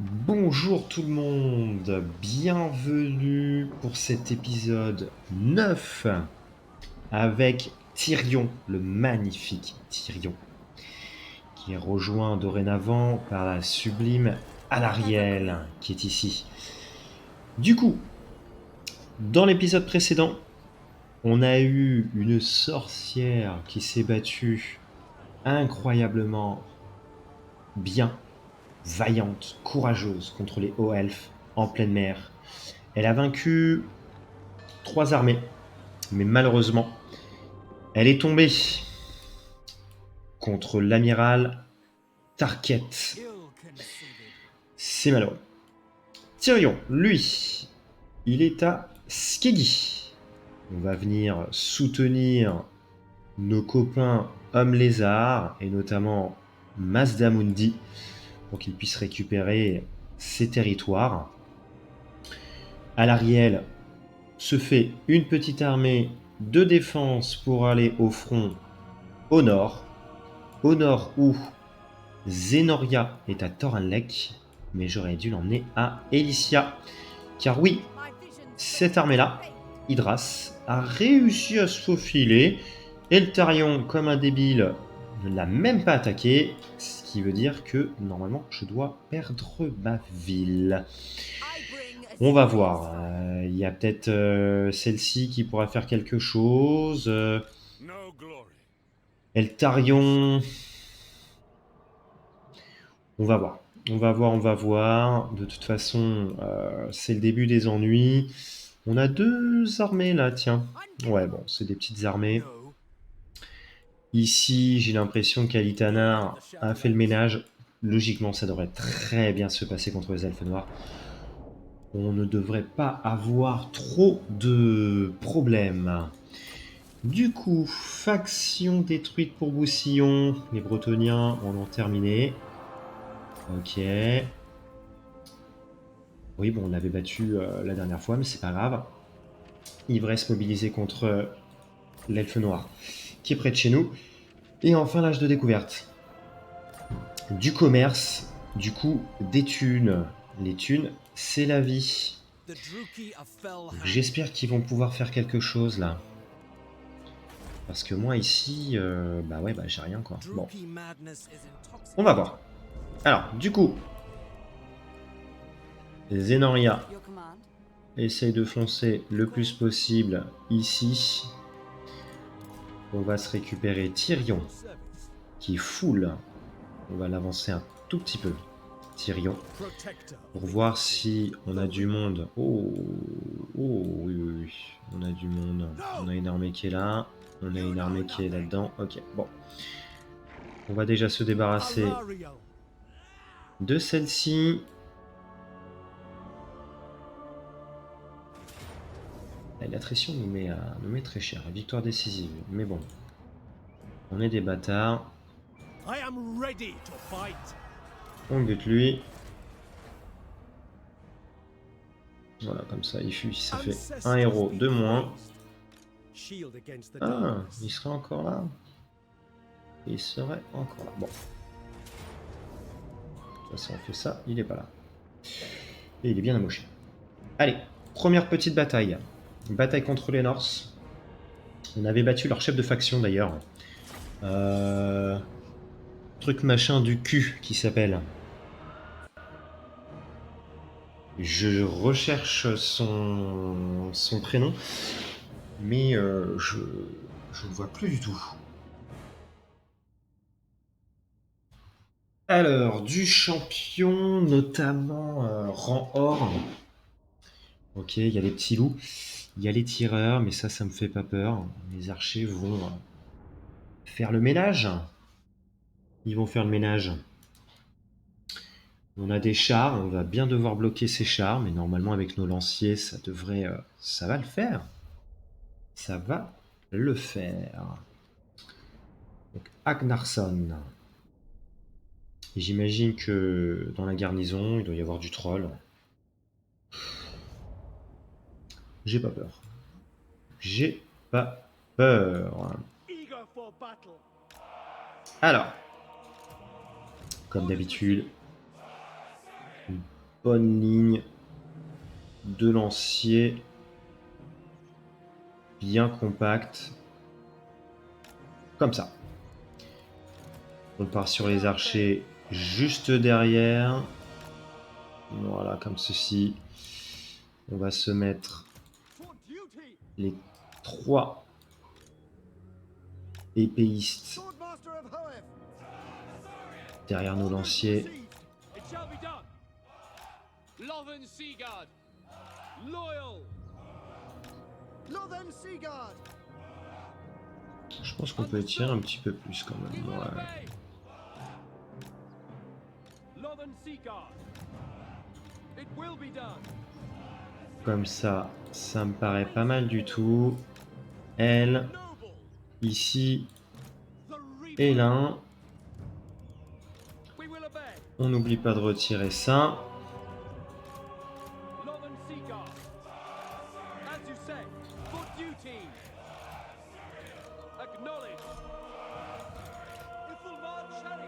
Bonjour tout le monde, bienvenue pour cet épisode 9 avec Tyrion, le magnifique Tyrion, qui est rejoint dorénavant par la sublime Alarielle qui est ici. Du coup, dans l'épisode précédent, on a eu une sorcière qui s'est battue incroyablement bien, vaillante, courageuse contre les hauts elfes en pleine mer. Elle a vaincu 3 armées, mais malheureusement, elle est tombée contre l'amiral Tarket. C'est malheureux. Tyrion, lui, il est à Skeggi. On va venir soutenir nos copains hommes lézards, et notamment Mazdamundi, pour qu'ils puissent récupérer ses territoires. Alarielle se fait une petite armée de défense pour aller au front au nord où Zenoria est à Thoranlek, mais j'aurais dû l'emmener à Elysia. Car oui, cette armée-là, Hydras, a réussi à se faufiler, et le Tarion, comme un débile, ne l'a même pas attaqué, ce qui veut dire que, normalement, je dois perdre ma ville. On va voir. Il y a peut-être celle-ci qui pourra faire quelque chose. Eltarion. On va voir. On va voir. De toute façon, c'est le début des ennuis. On a 2 armées là, tiens. Ouais, bon, c'est des petites armées. Ici, j'ai l'impression qu'Alitanar a fait le ménage. Logiquement, ça devrait très bien se passer contre les elfes noirs. On ne devrait pas avoir trop de problèmes. Du coup, faction détruite pour Boussillon. Les Bretoniens en ont terminé. Ok. Oui, bon, on l'avait battu la dernière fois, mais c'est pas grave. Ivresse mobilisée contre l'elfe noir, qui est près de chez nous. Et enfin, l'âge de découverte. Du commerce, du coup, des thunes. Les thunes, c'est la vie. J'espère qu'ils vont pouvoir faire quelque chose, là. Parce que moi, ici, bah ouais, bah j'ai rien, quoi. Bon, on va voir. Alors, du coup, Zenoria essaye de foncer le plus possible ici. On va se récupérer Tyrion, qui est full. On va l'avancer un tout petit peu. Tyrion. Pour voir si on a du monde. Oh, oui, oui, oui. On a du monde. On a une armée qui est là. On a une armée qui est là-dedans. Ok, bon. On va déjà se débarrasser de celle-ci. L'attrition nous met très cher. Victoire décisive. Mais bon. On est des bâtards. On bute lui. Voilà, comme ça, il fuit. Ça fait un héros de moins. Ah, il serait encore là. Il serait encore là. Bon. De toute façon, on fait ça, il est pas là. Et il est bien amoché. Allez, première petite bataille. Une bataille contre les Norse. On avait battu leur chef de faction d'ailleurs. Truc machin du cul qui s'appelle. Je recherche son prénom, mais je ne vois plus du tout. Alors, du champion, notamment rang or. Ok, il y a les petits loups, il y a les tireurs, mais ça me fait pas peur. Les archers vont faire le ménage. Ils vont faire le ménage. On a des chars, on va bien devoir bloquer ces chars, mais normalement avec nos lanciers, ça devrait, ça va le faire. Ça va le faire. Donc Agnarsson. Et j'imagine que dans la garnison, il doit y avoir du troll. J'ai pas peur. J'ai pas peur. Alors, comme d'habitude, Une bonne ligne de lanciers. Bien compact. Comme ça. On part sur les archers juste derrière. Voilà, comme ceci. On va se mettre les 3 épéistes derrière nos lanciers. Je pense qu'on peut étirer un petit peu plus quand même. Ouais. Comme ça, ça me paraît pas mal du tout. Elle, ici, et là. On n'oublie pas de retirer ça.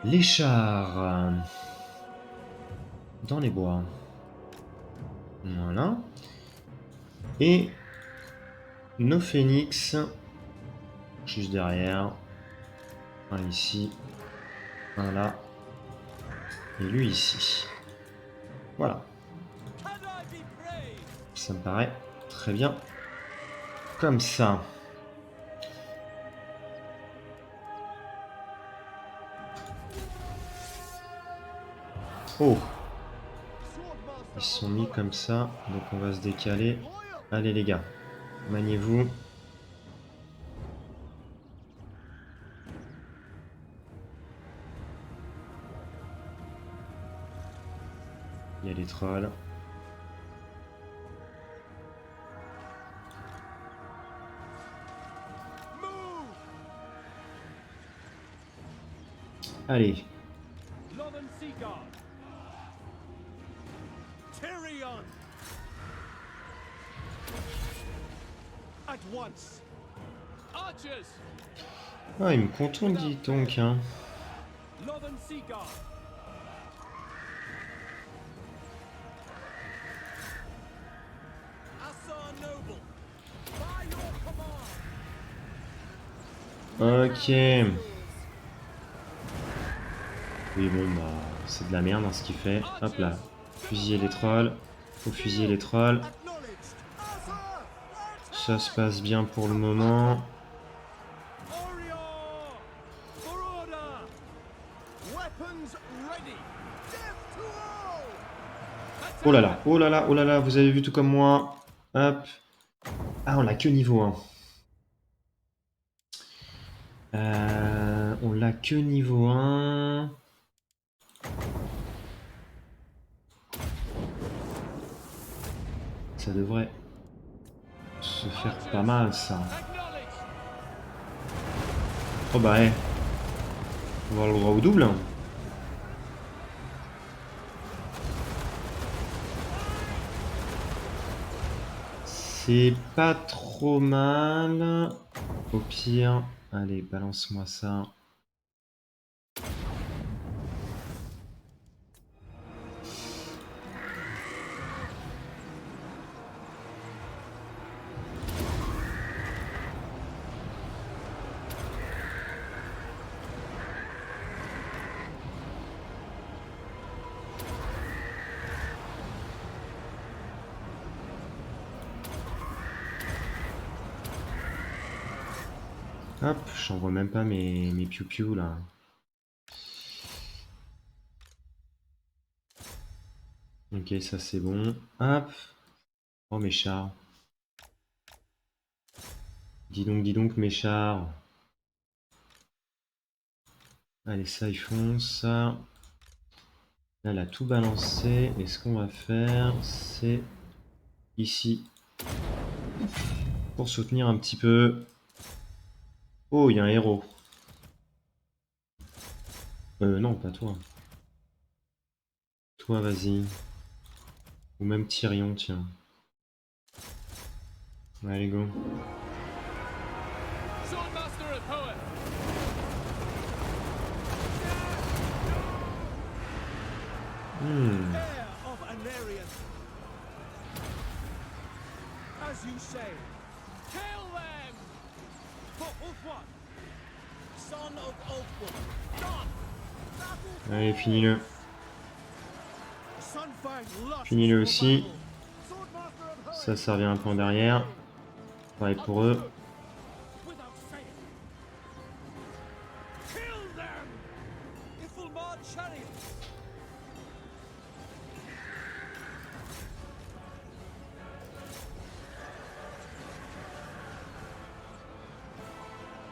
Les chars dans les bois. Voilà. Et nos phénix juste derrière. Un ici. Un là. Et lui ici. Voilà. Ça me paraît très bien. Comme ça. Oh! Ils sont mis comme ça, donc on va se décaler. Allez les gars, maniez-vous. Il y a les trolls. Allez. Ah, il me contourne, dis donc, hein. Ok. Oui, bon, bah, c'est de la merde hein, ce qu'il fait. Hop là. Fusiller les trolls. Faut fusiller les trolls. Ça se passe bien pour le moment. Oh là là, oh là là, oh là là, vous avez vu tout comme moi. Hop. Ah, on l'a que niveau 1. On l'a que niveau 1. Ça devrait se faire pas mal, ça. Oh bah, ouais. On va avoir le droit au double. C'est pas trop mal. Au pire, allez, balance-moi ça. Hop, j'envoie même pas mes piou-piou là. Ok, ça c'est bon. Hop. Oh mes chars. Dis donc mes chars. Allez, ça ils font ça. Là, elle a tout balancé. Et ce qu'on va faire, c'est ici. Pour soutenir un petit peu. Oh, il y a un héros. Non, pas toi. Toi, vas-y. Ou même Tyrion, tiens. Allez, go. you say. Kill them! For Ulfwan, son of Ulfwan. Done! Allez, finis-le. Sunfang lusts Finis-le for aussi. battle. Swordmaster of Ça, Hurd. ça revient un peu en derrière. Pareil pour eux. Without fail. Kill them! Ifulmar chariot.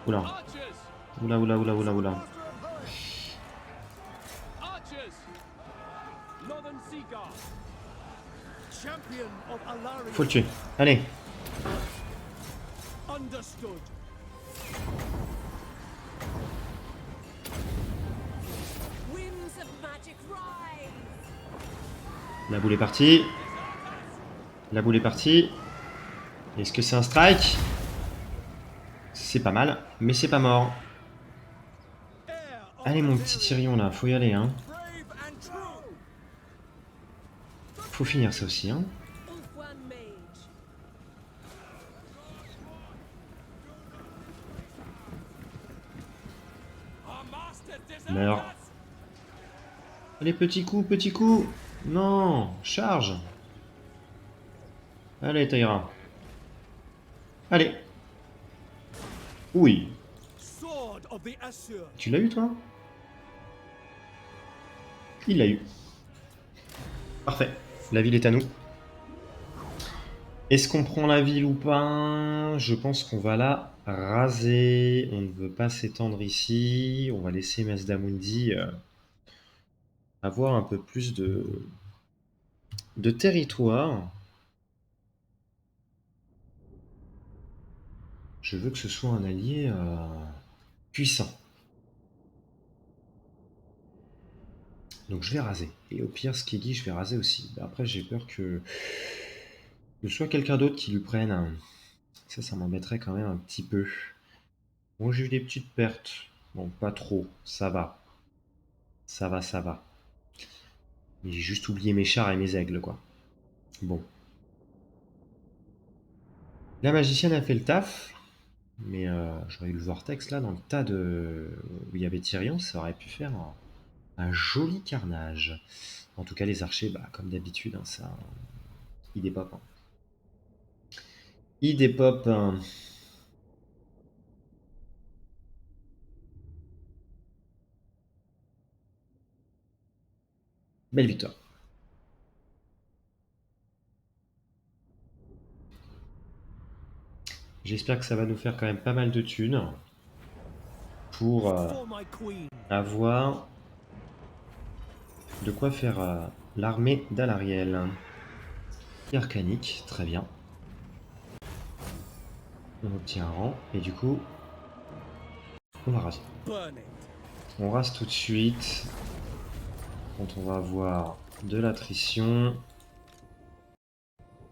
Oula. Archers! Oula, oula, oula, oula, oula. Swordmaster of Hurd. Archers! Northern Seaguard. Champion of Alarion. Faut le tuer. Allez. Understood. Winds of magic rise. La boule est partie. La boule est partie. Est-ce que c'est un strike? C'est pas mal, mais c'est pas mort. Heir of Allez mon petit Valerian. Tyrion là, faut y aller hein. Brave and true. Faut finir ça aussi hein. Ulfwan mage. Our master deserves Meurs. us. Allez, petit coup, petit coup. Non, charge. Allez, Taïra. Allez. Oui. Sword of the Assur. Tu l'as eu, toi? Il l'a eu. Parfait. La ville est à nous. Est-ce qu'on prend la ville ou pas? Je pense qu'on va la raser. On ne veut pas s'étendre ici. On va laisser Mazdamundi avoir un peu plus de territoire. Je veux que ce soit un allié puissant. Donc je vais raser. Et au pire, Skeggy, je vais raser aussi. Après, j'ai peur que ce soit quelqu'un d'autre qui lui prenne. Ça m'embêterait quand même un petit peu. Bon, j'ai eu des petites pertes. Bon, pas trop. Ça va. Ça va, ça va. Mais j'ai juste oublié mes chars et mes aigles, quoi. Bon. La magicienne a fait le taf. Mais j'aurais eu le vortex là, dans le tas de où il y avait Tyrion, ça aurait pu faire un joli carnage. En tout cas, les archers, bah, comme d'habitude, hein, ça, ils dépopent. Hein. Ils dépopent. Hein. Belle victoire. J'espère que ça va nous faire quand même pas mal de thunes pour For my queen. avoir de quoi faire l'armée d'Alariel. Arcanique, très bien. On obtient un rang et du coup, on va raser. Burn it. On rase tout de suite quand on va avoir de l'attrition.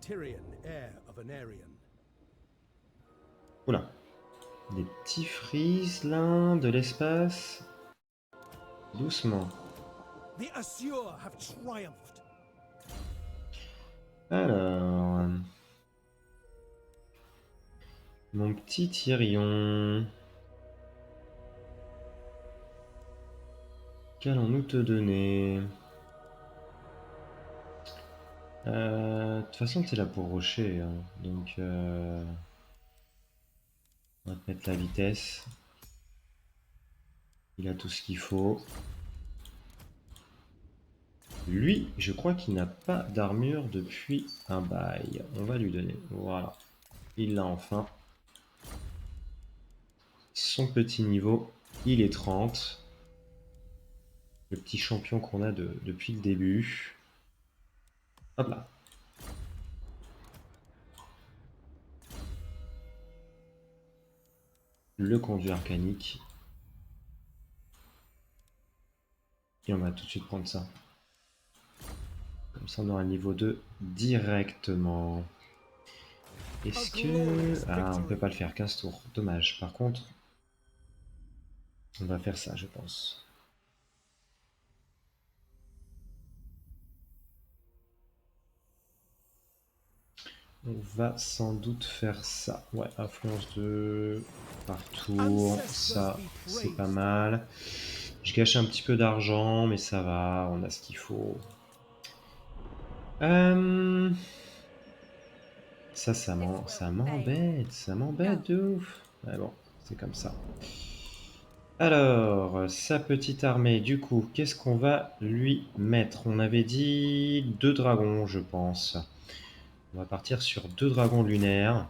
Tyrion, heir of Anarion. Oula, des petits frises là, de l'espace. Doucement. The Assur have triumphed. Alors, mon petit Tyrion, qu'allons-nous te donner? De toute façon, t'es là pour rocher, hein. Donc on va te mettre la vitesse. Il a tout ce qu'il faut. Lui, je crois qu'il n'a pas d'armure depuis un bail. On va lui donner. Voilà. Il l'a enfin. Son petit niveau, il est 30. Le petit champion qu'on a depuis le début. Hop là. Le conduit arcanique. Et on va tout de suite prendre ça. Comme ça, on aura le niveau 2 directement. Est-ce que... Ah, on peut pas le faire, 15 tours. Dommage. Par contre, on va faire ça, je pense. On va sans doute faire ça. Ouais, influence de partout. Ça, c'est pas mal. Je gâche un petit peu d'argent, mais ça va, on a ce qu'il faut. Euh, ça m'embête de ouf. Mais bon, c'est comme ça. Alors, sa petite armée, du coup, qu'est-ce qu'on va lui mettre? On avait dit 2 dragons, je pense. On va partir sur 2 dragons lunaires.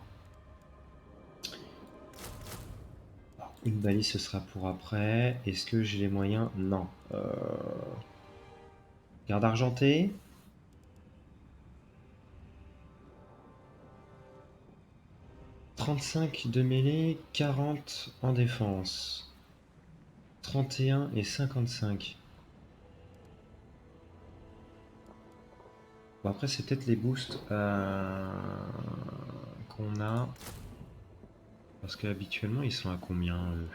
Alors, une balise, ce sera pour après. Est-ce que j'ai les moyens? Non. Garde argentée. 35 de mêlée, 40 en défense. 31 et 55. Bon, après, c'est peut-être les boosts qu'on a. Parce qu'habituellement, ils sont à combien, eux?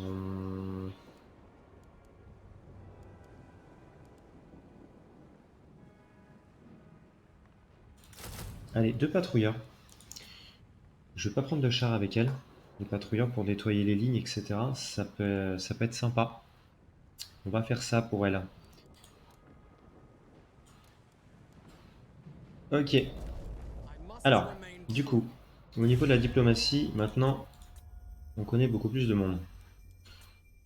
Hum. Allez, 2 patrouilleurs. Je vais pas prendre de char avec elle. Les patrouilleurs pour nettoyer les lignes, etc. Ça peut être sympa. On va faire ça pour elle. Ok. Alors, du coup, au niveau de la diplomatie, maintenant, on connaît beaucoup plus de monde.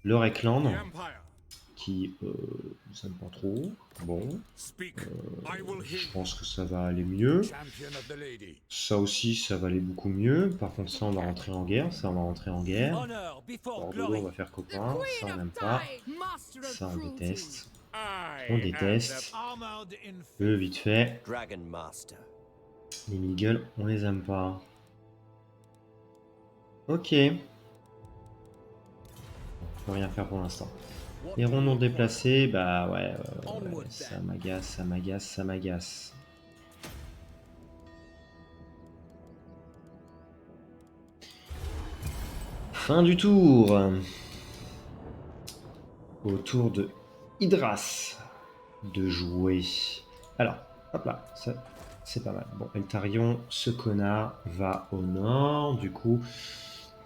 Le Reckland, The Empire. qui ça ne pas trop. Bon, Speak. I will hear je you. pense que ça va aller mieux. Champion of the lady. Ça aussi, ça va aller beaucoup mieux. Par contre, ça, on va rentrer en guerre. Ça, on va rentrer en guerre. Honor before Bordeaux, on glory. va faire copain. Ça, on n'aime pas. Ça, on déteste. I On am déteste. the armored in Eux, vite fait. Dragon Master. Les Meagles, on les aime pas. Ok. On peut rien faire pour l'instant. Les ronds non déplacés, bah ouais, ça m'agace, ça m'agace, ça m'agace. Fin du tour. Au tour de Hydras de jouer. Alors, hop là, ça c'est pas mal. Bon, Eltarion, ce connard, va au nord. Du coup,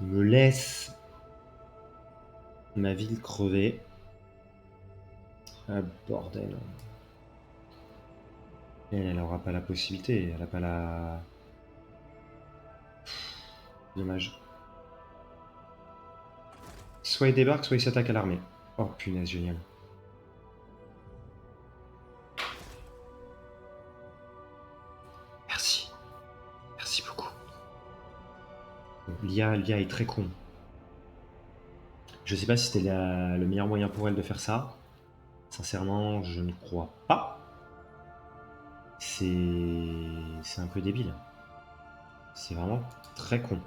il me laisse ma ville crever. Ah, bordel. Elle aura pas la possibilité, elle a pas la... Dommage. Soit il débarque, soit il s'attaque à l'armée. Oh punaise, génial. Merci. Merci beaucoup. Bon, l'IA est très con. Je sais pas si c'était le meilleur moyen pour elle de faire ça. Sincèrement, je ne crois pas. C'est un peu débile. C'est vraiment très con.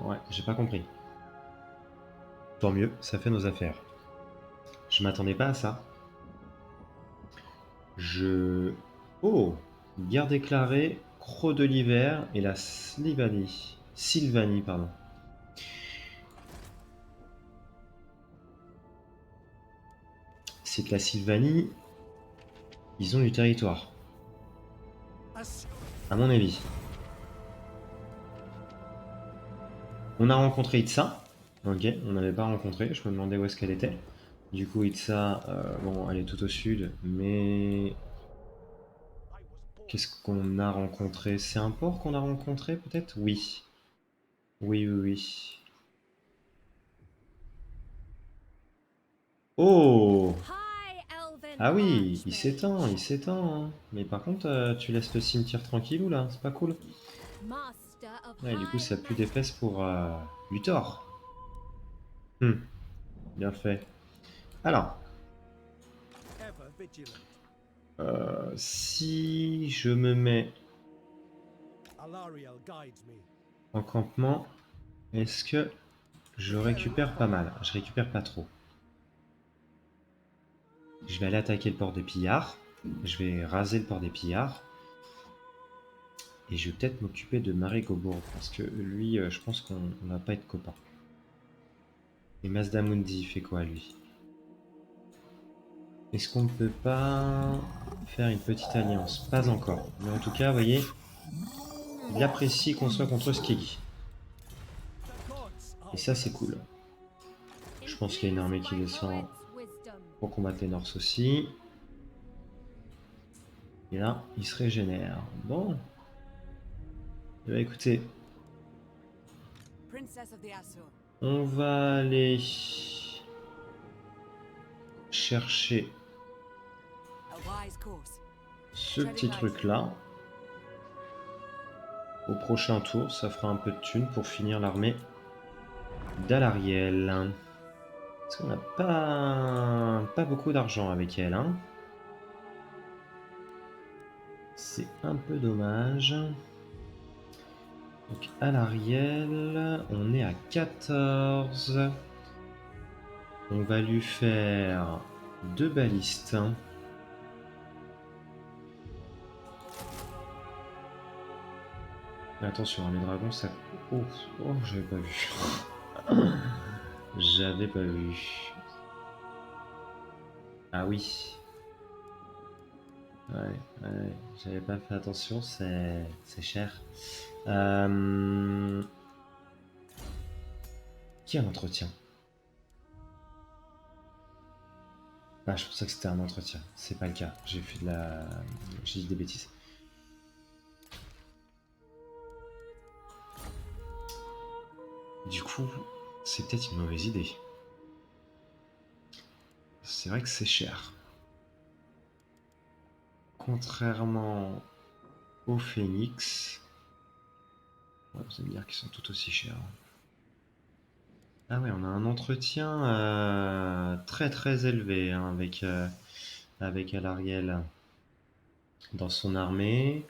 Ouais, j'ai pas compris. Tant mieux, ça fait nos affaires. Je m'attendais pas à ça. Oh, guerre déclarée, Croc de l'hiver et la Sylvanie, pardon. C'est que la Sylvanie, ils ont du territoire, à mon avis. On a rencontré Itza. Ok, on n'avait pas rencontré, je me demandais où est-ce qu'elle était. Du coup, Itza, bon, elle est tout au sud, mais... Qu'est-ce qu'on a rencontré? C'est un port qu'on a rencontré, peut-être? Oui. Oui. Oh! Ah oui, il s'étend. Hein. Mais par contre, tu laisses le cimetière tranquille ou là? C'est pas cool. Ouais, du coup, ça pue des fesses pour Luthor. Bien fait. Alors, Ever vigilant. si je me mets Alariel guides me. en campement, est-ce que je récupère pas mal? Je récupère pas trop. Je vais aller attaquer le port des pillards. Je vais raser le port des pillards. Et je vais peut-être m'occuper de Marie Gobourg, parce que lui, je pense qu'on va pas être copains. Et Mazdamundi, il fait quoi, lui? Est-ce qu'on ne peut pas faire une petite alliance? Pas encore. Mais en tout cas, vous voyez, il apprécie qu'on soit contre Skeggy. The gods are Et ça, c'est with us. cool. Je pense qu'il y a une armée qui descend pour combattre les Norse aussi. Et là, il se régénère. Bon. Eh bien, écoutez, Princess of the Asur. on va aller chercher A wise course. ce petit truc-là. Au prochain tour, ça fera un peu de thunes pour finir l'armée d'Alariel. Parce qu'on n'a pas beaucoup d'argent avec elle. Hein. C'est un peu dommage. Donc Alariel, on est à 14. On va lui faire 2 balistes. Attention, hein, les dragons, ça... Oh, oh j'avais pas vu. J'avais pas vu. Ah oui. Ouais, j'avais pas fait attention, c'est cher. Qui a un entretien? Ah, je pensais que c'était un entretien. C'est pas le cas. J'ai fait de la... J'ai dit des bêtises. Du coup, c'est peut-être une mauvaise idée. C'est vrai que c'est cher. Contrairement au Phoenix... Ouais, vous allez me dire qu'ils sont tout aussi chers. Ah ouais, on a un entretien très très élevé hein, avec Alariel dans son armée.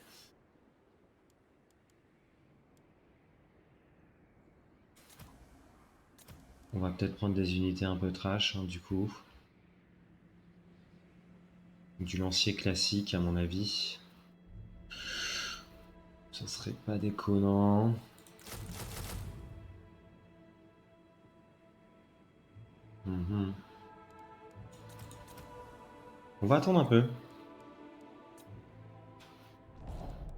On va peut-être prendre des unités un peu trash hein, du coup. Du lancier classique à mon avis. Ça serait pas déconnant. Mhm. On va attendre un peu.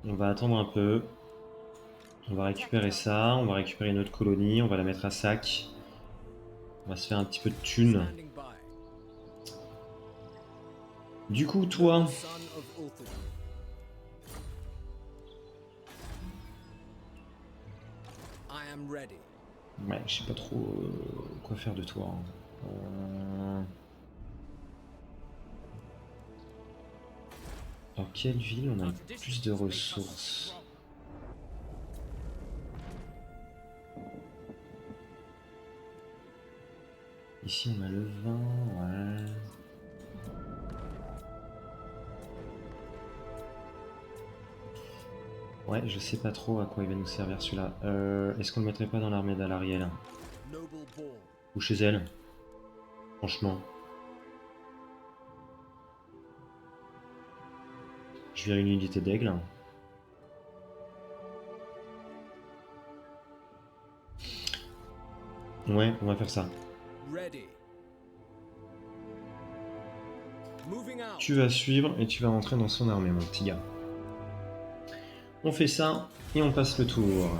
On va attendre un peu. On va récupérer ça. On va récupérer notre colonie. On va la mettre à sac. On va se faire un petit peu de thunes. Standing by. Du coup, toi, Son of Ulthuan. I am ready. ouais, je sais pas trop quoi faire de toi. Hein. Dans quelle ville on a le plus de ressources? Ici on a le vin, ouais. Ouais, je sais pas trop à quoi il va nous servir celui-là. Est-ce qu'on le mettrait pas dans l'armée d'Alariel? Noble born. Ou chez elle? Franchement. Je verrai une unité d'aigle. Ouais, on va faire ça. Ready. Moving out. Tu vas suivre et tu vas rentrer dans son armée, mon petit gars. On fait ça et on passe le tour.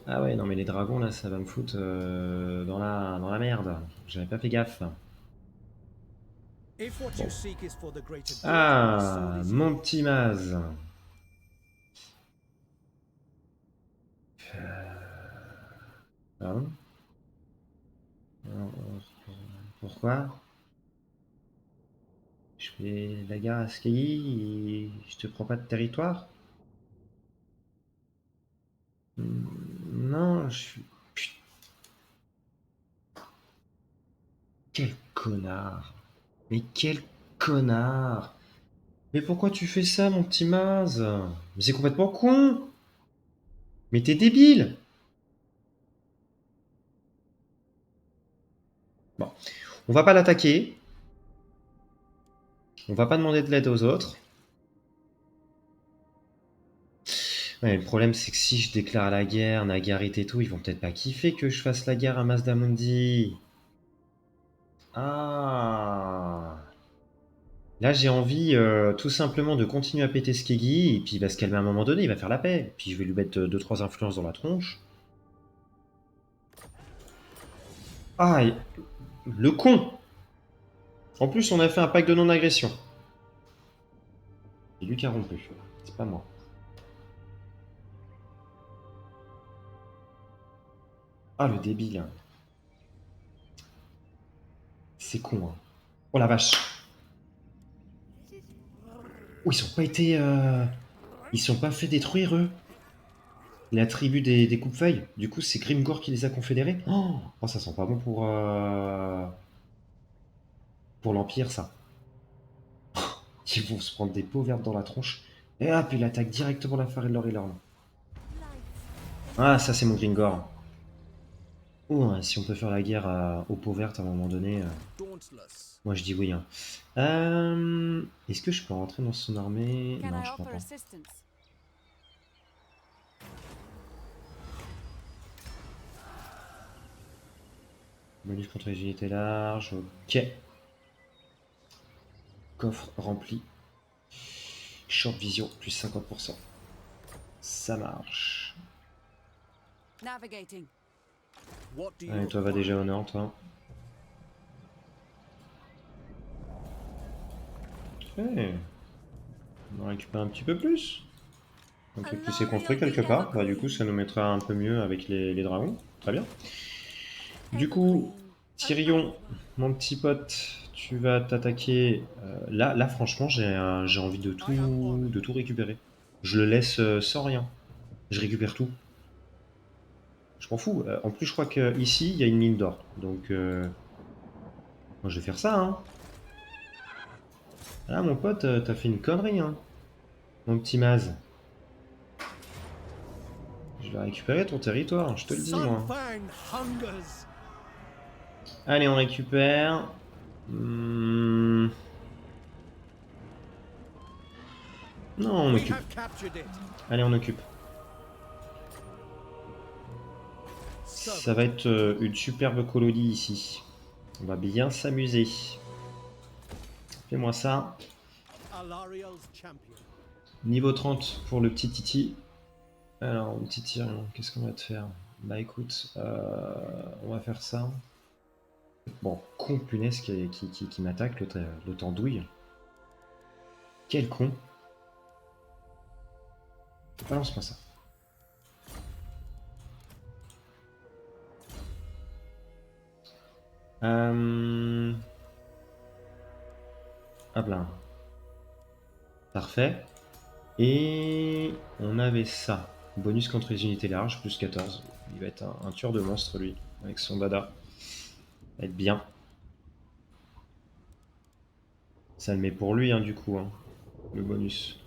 Ah ouais, non mais les dragons là, ça va me foutre dans la merde. J'avais pas fait gaffe. If what you seek is for the greater good, Ah, so is mon it. petit Maz. Pardon? Pourquoi? Je fais la guerre à Skelly et je te prends pas de territoire? Non, je suis... Putain, quel connard! Mais quel connard! Mais pourquoi tu fais ça, mon petit Maz? Mais c'est complètement con! Mais t'es débile! Bon, on va pas l'attaquer. On va pas demander de l'aide aux autres. Ouais, le problème, c'est que si je déclare la guerre, Nagarit et tout, ils vont peut-être pas kiffer que je fasse la guerre à Mazdamundi. Ah. Là, j'ai envie tout simplement de continuer à péter Skeggy, et puis il va se calmer à un moment donné, il va faire la paix. Puis je vais lui mettre 2-3 influences dans la tronche. Ah, le con! En plus, on a fait un pacte de non-agression. C'est lui qui a rompu, c'est pas moi. Ah, le débile. C'est con, hein. Oh la vache. Oh, ils sont pas été... Ils sont pas fait détruire, eux. La tribu des coupe-feuilles. Du coup, c'est Grimgor qui les a confédérés. Oh, ça sent pas bon pour l'Empire, ça. Ils vont se prendre des peaux vertes dans la tronche. Et hop, il attaque directement la Farelle de Lorelorn. Ah, ça, c'est mon Grimgor. Oh, si on peut faire la guerre aux peaux vertes à un moment donné, Dauntless. moi je dis oui, hein. Est-ce que je peux rentrer dans son armée? Can Non, I je crois offer pas. assistance? Bonus contre les unités larges, ok. Coffre rempli. Short vision, plus 50%. Ça marche. Navigating. What do you Allez, toi va require? déjà au nord, toi. Ok. On en récupère un petit peu plus. Un truc qui s'est construit quelque part. Bah, du coup, ça nous mettra un peu mieux avec les dragons. Très bien. Du coup, Tyrion, mon petit pote, tu vas t'attaquer. Là, franchement, j'ai envie de tout récupérer. Je le laisse sans rien. Je récupère tout. Je m'en fous. En plus, je crois qu'ici, il y a une mine d'or. Donc, moi, je vais faire ça, hein. Là, mon pote, t'as fait une connerie, hein. Mon petit Maz. Je vais récupérer ton territoire, je te le dis, moi. Sunfang hungers. Allez, on récupère. Non, on We occupe. have captured it. Allez, on occupe. Ça va être une superbe colonie ici. On va bien s'amuser. Fais-moi ça. Alariel's champion. Niveau 30 pour le petit Titi. Alors, mon petit Tyrion, qu'est-ce qu'on va te faire? Bah écoute, on va faire ça. Bon, con punaise qui m'attaque, l'autre andouille. Quel con. Balance-moi ça. Hop là. Parfait. Et on avait ça. Bonus contre les unités larges, plus 14. Il va être un tueur de monstre, lui, avec son dada. Il va être bien. Ça le met pour lui, hein, du coup, hein, le bonus.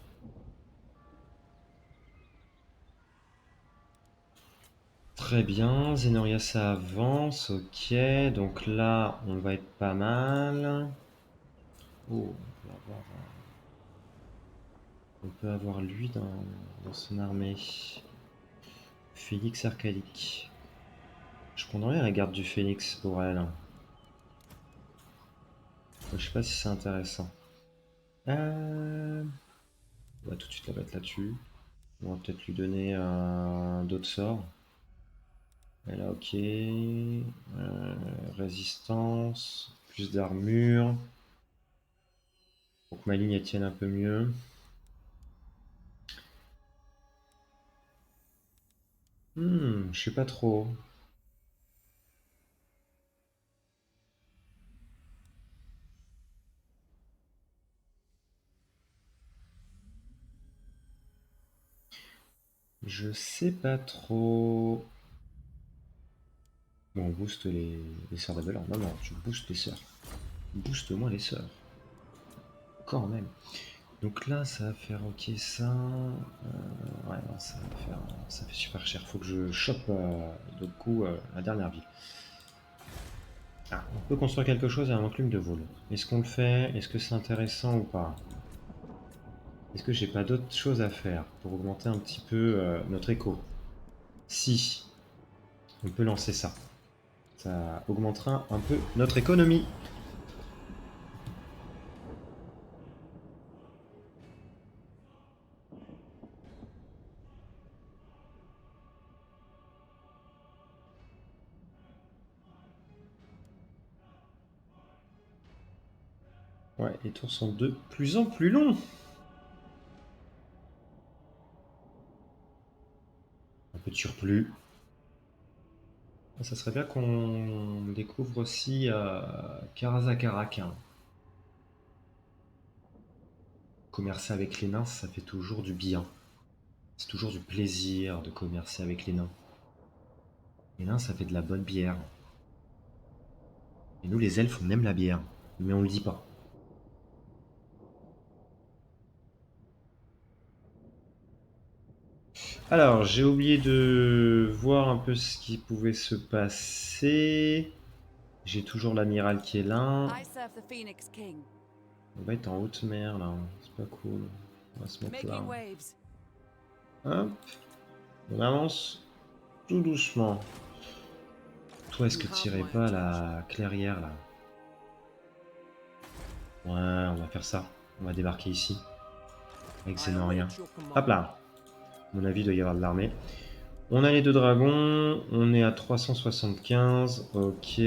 Très bien, Zenoria ça avance, ok. Donc là, on va être pas mal. Oh, on peut avoir lui dans son armée. Phénix arcadique. Je prendrais la garde du Phénix pour elle. Je sais pas si c'est intéressant. On va tout de suite la mettre là-dessus. On va peut-être lui donner d'autres sorts. Elle a ok. Résistance, plus d'armure. Pour que ma ligne elle tienne un peu mieux. Je sais pas trop. Je sais pas trop. Bon, on booste les sœurs d'Abelard. Non, non, je booste les sœurs. Booste-moi les sœurs. Quand même. Donc là, ça va faire ok ça. Ouais, non, ça va faire. Ça fait super cher. Faut que je chope d'autres coups la dernière ville. Ah, on peut construire quelque chose à un enclume de vol. Est-ce qu'on le fait? Est-ce que c'est intéressant ou pas? Est-ce que j'ai pas d'autres choses à faire pour augmenter un petit peu notre éco? Si, on peut lancer ça. Ça augmentera un peu notre économie. Ouais, les tours sont de plus en plus longs. Un peu de surplus. Ça serait bien qu'on découvre aussi Karazakarak, hein. Commercer avec les nains, ça fait toujours du bien. C'est toujours du plaisir de commercer avec les nains. Les nains, ça fait de la bonne bière. Et nous, les elfes, on aime la bière. Mais on le dit pas. Alors, j'ai oublié de voir un peu ce qui pouvait se passer. J'ai toujours l'amiral qui est là. I serve the Phoenix King, On va être en haute mer là. C'est pas cool. On va se mettre là. making waves. Hop. On avance tout doucement. Toi, est-ce que tu irais pas à la clairière là? Ouais, on va faire ça. On va débarquer ici. Avec I Zénorien. await your command. Hop là. À mon avis, il doit y avoir de l'armée. On a les 2 dragons. On est à 375. Ok.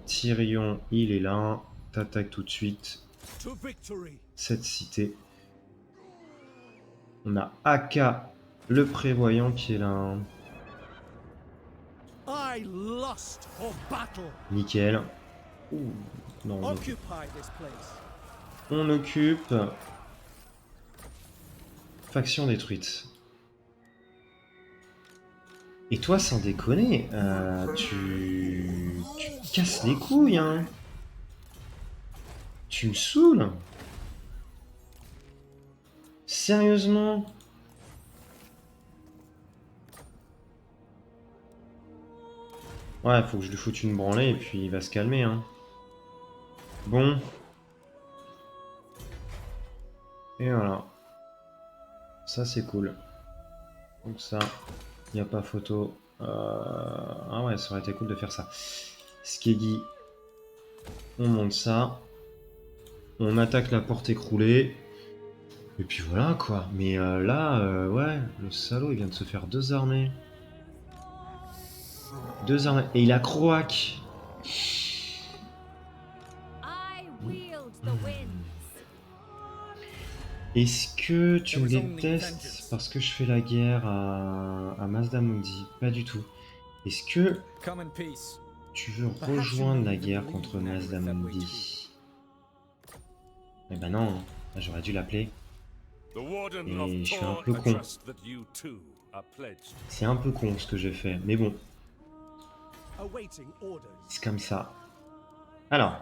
Tyrion, il est là. T'attaques tout de suite. To victory. Cette cité. On a Aka, le prévoyant, qui est là. I lust for battle. Nickel. Ouh, non, Occupy this place. on occupe. Faction détruite. Et toi, sans déconner, tu me casses les couilles, hein. Tu me saoules. Sérieusement? Ouais, faut que je lui foute une branlée et puis il va se calmer, hein. Bon. Et voilà. Ça, c'est cool. Donc ça, il n'y a pas photo. Ah ouais, ça aurait été cool de faire ça. Skeggy, on monte ça. On attaque la porte écroulée. Et puis voilà, quoi. Mais là, ouais, le salaud, il vient de se faire 2 armées. 2 armées. Et il a Croac. I wield the winds. Est-ce que tu me détestes parce que je fais la guerre à Mazdamundi? Pas du tout. Est-ce que Come in peace. tu veux rejoindre la guerre contre Mazdamundi? Eh ben non, là, j'aurais dû l'appeler. Et je suis un peu con. C'est un peu con ce que j'ai fait, mais bon, Awaiting orders. c'est comme ça. Alors.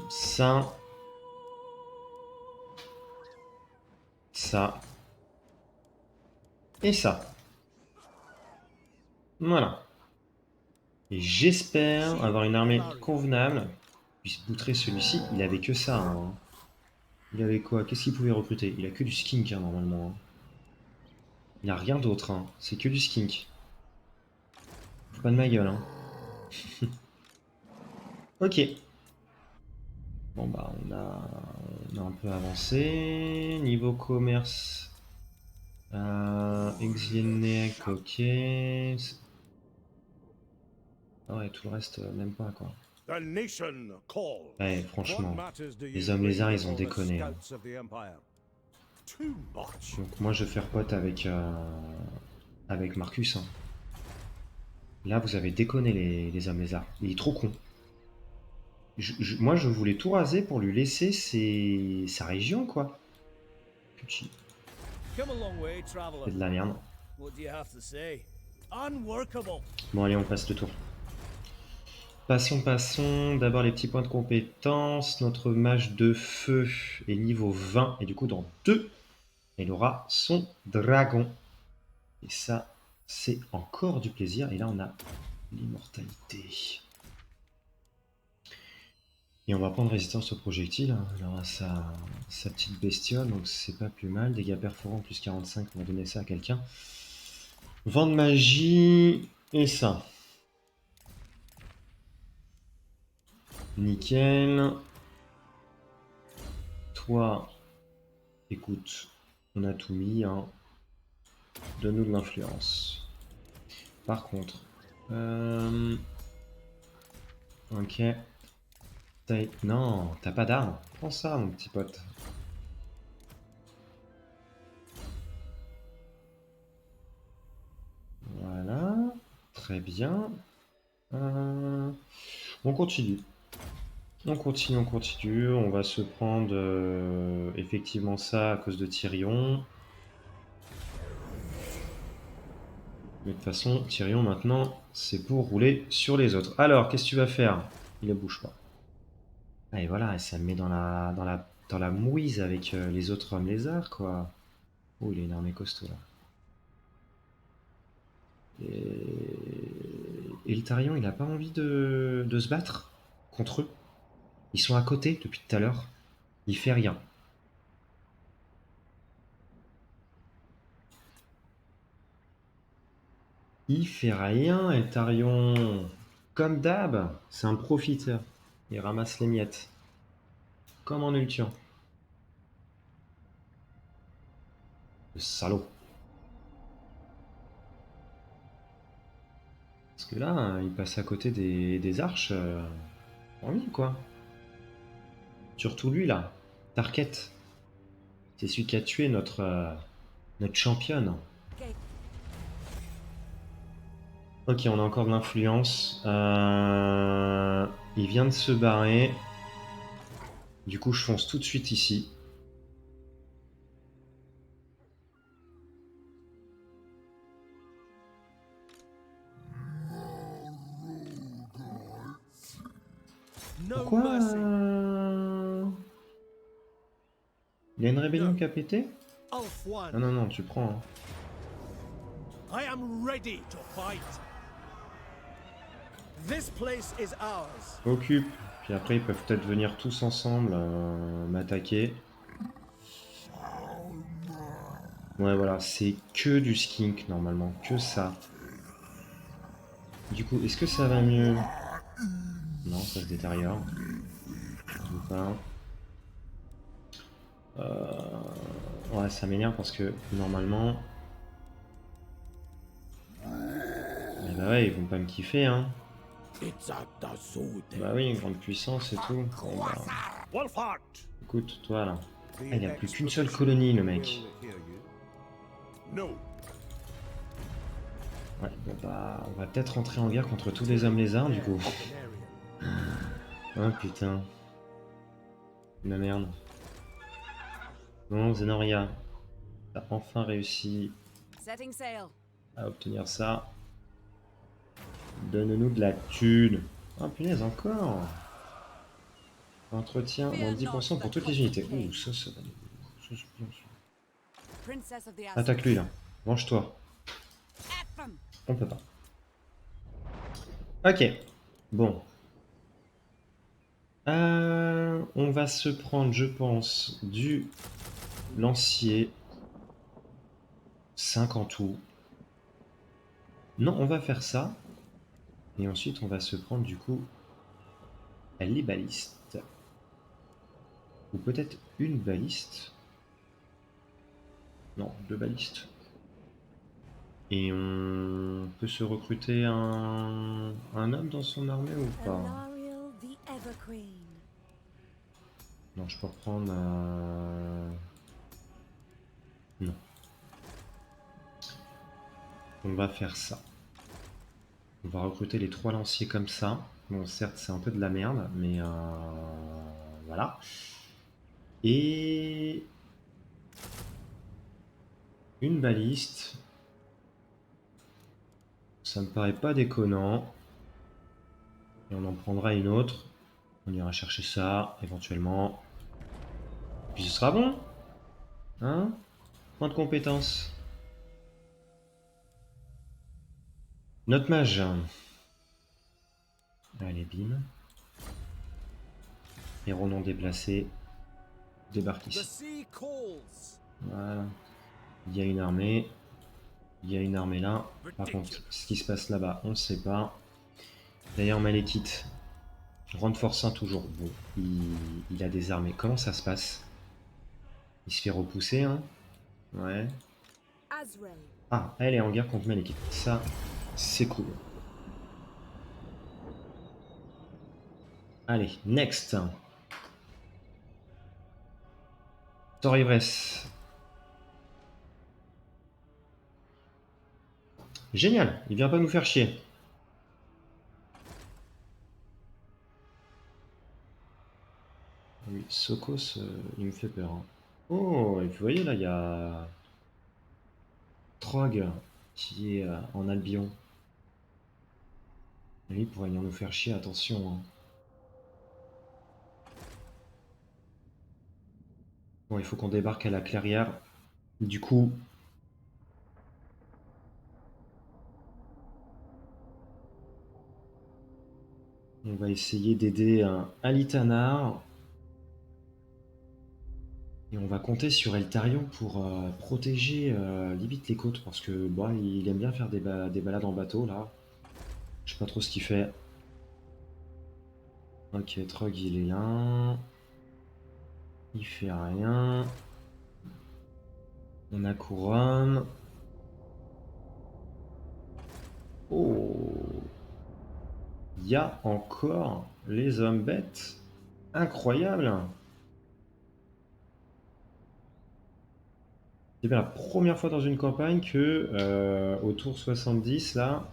Ça. Ça. Et ça. Voilà. Et j'espère avoir une armée convenable. Puisse boutrer celui-ci. Il avait que ça, hein. Il avait quoi? Qu'est-ce qu'il pouvait recruter? Il a que du skink, hein, normalement, hein. Il a rien d'autre, hein. C'est que du skink. Faut pas de ma gueule, hein. Ok. Bon bah on a un peu avancé. Niveau commerce. Exilienec, ok. Ah ouais, tout le reste, même pas, quoi. The nation calls. Ouais, franchement. What matters do you Les hommes lézards, bring ils ont before the déconné, hein. scouts of the Empire? Too much. Donc moi je vais faire pote avec Marcus, hein. Là vous avez déconné les hommes lézards. Il est trop con. Moi je voulais tout raser pour lui laisser sa région, quoi. Putain, Come a long way, traveler. c'est de la merde. What do you have to say? Unworkable. Bon allez, on passe le tour. Passons. D'abord les petits points de compétence. Notre mage de feu est niveau 20. Et du coup dans 2, il aura son dragon. Et ça, c'est encore du plaisir. Et là on a l'immortalité. Et on va prendre résistance aux projectiles. Il aura sa petite bestiole, donc c'est pas plus mal. Dégâts perforants plus 45, on va donner ça à quelqu'un. Vent de magie et ça. Nickel. Toi, écoute, on a tout mis, hein. Donne-nous de l'influence. Par contre, ok. Non, t'as pas d'arme. Prends ça, mon petit pote. Voilà, très bien. On continue. On continue, on continue. On va se prendre effectivement ça à cause de Tyrion. Mais de toute façon, Tyrion maintenant, c'est pour rouler sur les autres. Alors, qu'est-ce que tu vas faire? Il ne bouge pas. Ah, et voilà, ça me met dans la mouise avec les autres hommes lézards, quoi. Oh, il a une armée costaud, là. Et le Tarion, il a pas envie de se battre contre eux. Ils sont à côté depuis tout à l'heure. Il fait rien. Il fait rien, Eltarion. Comme d'hab, c'est un profiteur. Il ramasse les miettes. Comme en Ultian. Le salaud. Parce que là, il passe à côté des arches. Envie, quoi. Surtout lui, là. Tarket. C'est celui qui a tué notre championne. Okay. Ok, on a encore de l'influence. Il vient de se barrer. Du coup, je fonce tout de suite ici. No Pourquoi mercy. Il y a une rébellion qui a pété? Ulf won. Non, non, non, tu prends. Hein. I am ready to fight. This place is ours. Occupe. Puis après, ils peuvent peut-être venir tous ensemble m'attaquer. Ouais, voilà, c'est que du skink normalement, que ça. Du coup, est-ce que ça va mieux? Non, ça se détériore. Ou pas. Ouais, ça m'énerve parce que normalement. Eh bah ouais, ils vont pas me kiffer, hein. Bah oui, une grande puissance et tout. Bon, bah, Wolfheart. écoute, toi là. Ah, il a plus qu'une seule colonie, le mec. No. Ouais, bon bah, on va peut-être rentrer en guerre contre tous les hommes lézards, du coup. Oh putain. La merde. Bon, Zenoria, t'as enfin réussi Setting sail. à obtenir ça. Donne-nous de la thune. Oh punaise, encore. Entretien, moins 10% pour toutes les unités. Ouh, ça va. Ça, c'est bien, ça. Princess of the Attaque-lui Ashes. là. Venge-toi. F 'em. On peut pas. Ok. Bon. On va se prendre, je pense, du lancier. 5 en tout. Non, on va faire ça. Et ensuite, on va se prendre du coup les balistes. Ou peut-être une baliste. Non, 2 balistes. Et on peut se recruter un homme dans son armée ou pas? Elariel the Everqueen. Non, je peux reprendre... Non. On va faire ça. On va recruter les 3 lanciers comme ça. Bon, certes, c'est un peu de la merde, mais voilà. Et une baliste. Ça me paraît pas déconnant. Et on en prendra une autre. On ira chercher ça, éventuellement. Puis ce sera bon. Hein? Point de compétence. Notre mage. Allez, bim. Héros non déplacés. Débarque The ici. sea calls. Voilà. Il y a une armée. Il y a une armée là. Par contre, ce qui se passe là-bas, on ne sait pas. D'ailleurs, Malekith. Renforce 1 toujours. Bon, il a des armées. Comment ça se passe? Il se fait repousser, hein? Ouais. Azrael. Ah, elle est en guerre contre Malekith. Ça, c'est cool. Allez, next. Thor Ivresse. Génial, il vient pas nous faire chier. Oui, Sokos, il me fait peur, hein. Oh, et vous voyez là, il y a Trog qui est en Albion. Lui, il pourrait venir nous faire chier, attention, hein. Bon, il faut qu'on débarque à la clairière. Du coup, on va essayer d'aider Alitanar. Et on va compter sur Eltarion pour protéger limite les côtes. Parce que bon, il aime bien faire des balades en bateau là. Je sais pas trop ce qu'il fait. Ok, Trog il est là. Il fait rien. On a Couronne. Oh, il y a encore les hommes bêtes. Incroyable. C'est bien la première fois dans une campagne que au tour 70 là,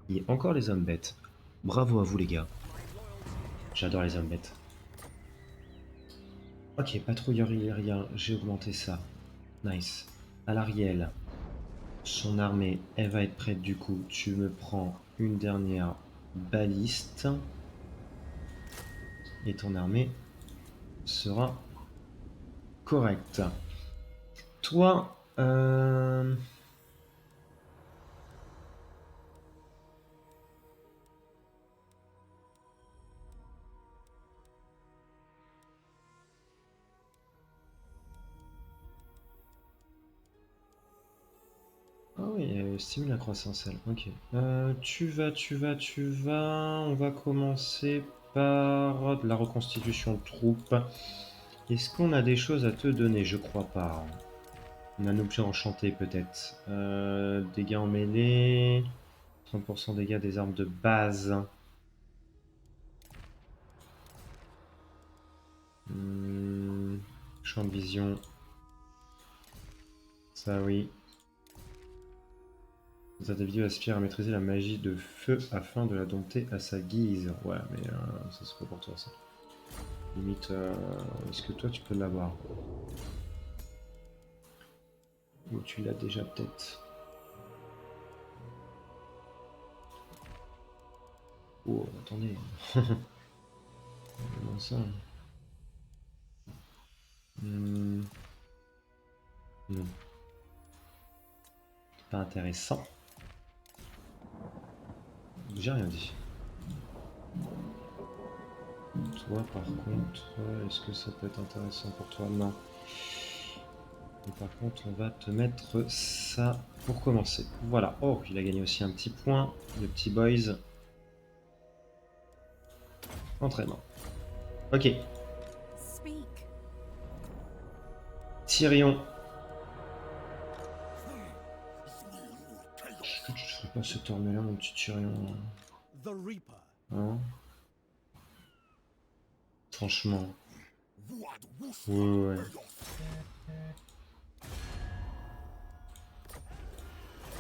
il y a encore les hommes bêtes. Bravo à vous les gars. J'adore les hommes bêtes. Ok, patrouilleur aérien, j'ai augmenté ça. Nice. Alariel, son armée, elle va être prête du coup. Tu me prends une dernière baliste. Et ton armée sera correcte. Toi, ah oui, stimule la croissance, elle. Ok. Tu vas. On va commencer par de la reconstitution de troupes. Est-ce qu'on a des choses à te donner? Je crois pas. On a un objet enchanté peut-être. Dégâts en mêlée. 30% dégâts des armes de base. Champ de vision. Ça oui. Cet individu aspire à maîtriser la magie de feu afin de la dompter à sa guise. Ouais, mais ça c'est pas pour toi ça. Limite, est-ce que toi tu peux l'avoir? Ou tu l'as déjà peut-être? Oh, attendez. Comment ça? Non. Pas intéressant. J'ai rien dit. Toi, par contre, est-ce que ça peut être intéressant pour toi? Non. Et par contre, on va te mettre ça pour commencer. Voilà. Oh, il a gagné aussi un petit point. Le petit boys. Entraînement. Ok. Speak. Tyrion. Est-ce que tu serais pas cette armée-là, mon petit Tyrion? The Reaper. Hein? Franchement. Ouais.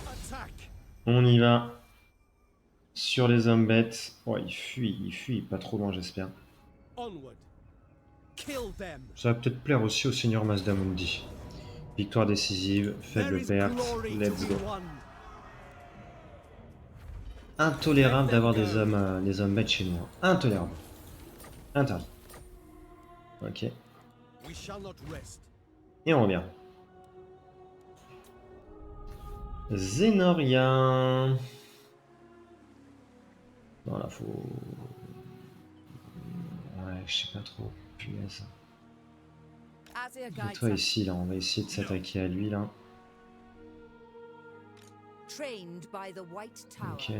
Attack. On y va. Sur les hommes bêtes. Oh, il fuit. Pas trop loin, j'espère. Onward. Kill them. Ça va peut-être plaire aussi au Seigneur Mazdamundi. Victoire décisive, There faible is perte, glory to let's go. be won. Intolérable d'avoir des hommes bêtes chez nous. Intolérable. Interdit. Ok. We shall not rest. Et on revient. Zénoria. Non, là, faut... Ouais, je sais pas trop. Punaise. Azir Et guides toi us. ici, là, on va essayer de s'attaquer à lui, là. Trained by the White Tower. Ok.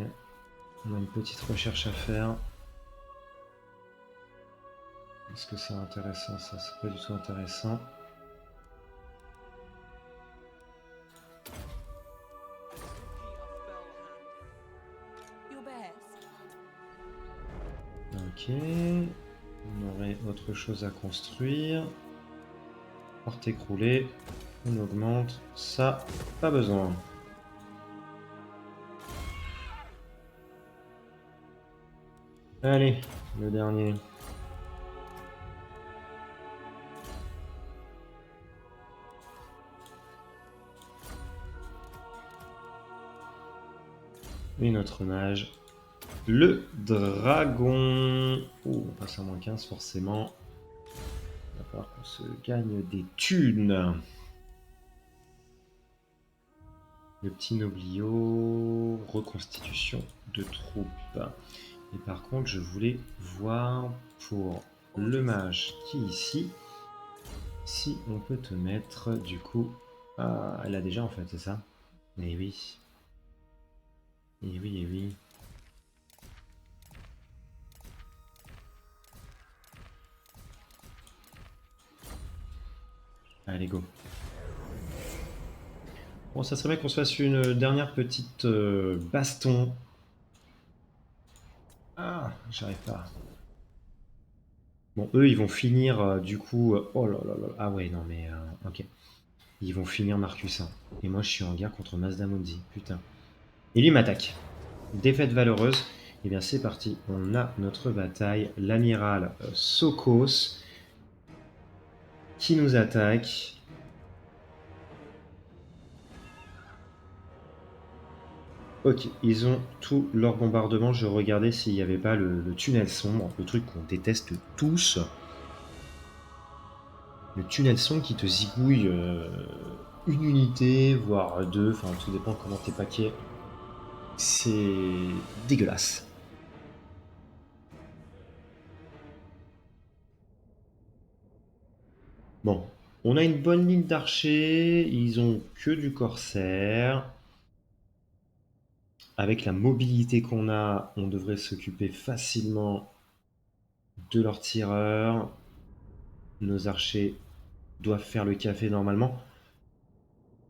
On a une petite recherche à faire. Est-ce que c'est intéressant ça? C'est pas du tout intéressant. Your best. Ok. On aurait autre chose à construire. Porte écroulée. On augmente. Ça, pas besoin. Allez, le dernier. Et notre mage. Le dragon. Oh, on passe à -15 forcément. Il va falloir qu'on se gagne des thunes. Le petit noblio. Reconstitution de troupes. Et par contre, je voulais voir pour le mage qui est ici, si on peut te mettre du coup... Ah, elle a déjà en fait, c'est ça? Eh oui. Eh oui, eh oui. Allez, go. Bon, ça serait bien qu'on se fasse une dernière petite baston. Ah, j'arrive pas. Bon, eux, ils vont finir du coup... oh là là là. Ah ouais, non mais... ok. Ils vont finir Marcus 1. Et moi, je suis en guerre contre Mazda Mundi. Putain. Et lui m'attaque. Défaite valeureuse. Et bien, c'est parti. On a notre bataille. L'amiral Sokos qui nous attaque. Ok, ils ont tout leur bombardement. Je regardais s'il n'y avait pas le tunnel sombre, le truc qu'on déteste tous. Le tunnel sombre qui te zigouille une unité, voire deux, enfin tout dépend comment t'es paquet. C'est dégueulasse. Bon, on a une bonne ligne d'archers, ils ont que du corsaire. Avec la mobilité qu'on a, on devrait s'occuper facilement de leurs tireurs. Nos archers doivent faire le café normalement.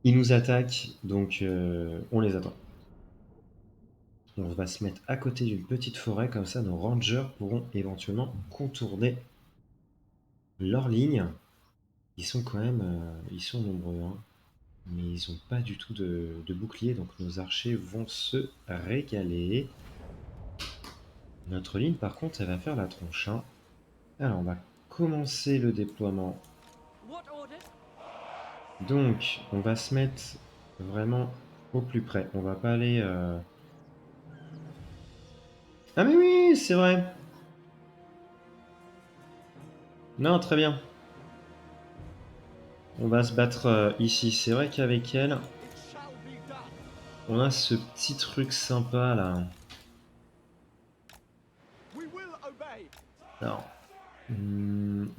Ils nous attaquent, donc on les attend. On va se mettre à côté d'une petite forêt, comme ça nos rangers pourront éventuellement contourner leur ligne. Ils sont quand même ils sont nombreux, hein, mais ils n'ont pas du tout de bouclier, donc nos archers vont se régaler. Notre ligne, par contre, elle va faire la tronche, hein. Alors, on va commencer le déploiement. Donc, on va se mettre vraiment au plus près. On va pas aller... Ah mais oui, c'est vrai. Non, très bien. On va se battre ici. C'est vrai qu'avec elle, on a ce petit truc sympa là. Alors,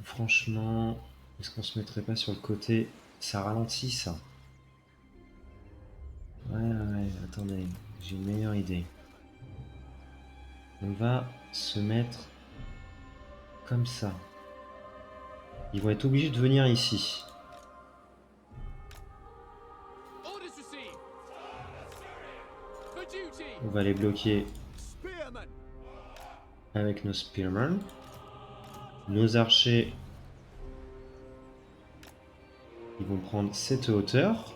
franchement, est-ce qu'on se mettrait pas sur le côté? Ça ralentit ça. Ouais, attendez, j'ai une meilleure idée. On va se mettre comme ça. Ils vont être obligés de venir ici. On va les bloquer avec nos spearmen. Nos archers, ils vont prendre cette hauteur.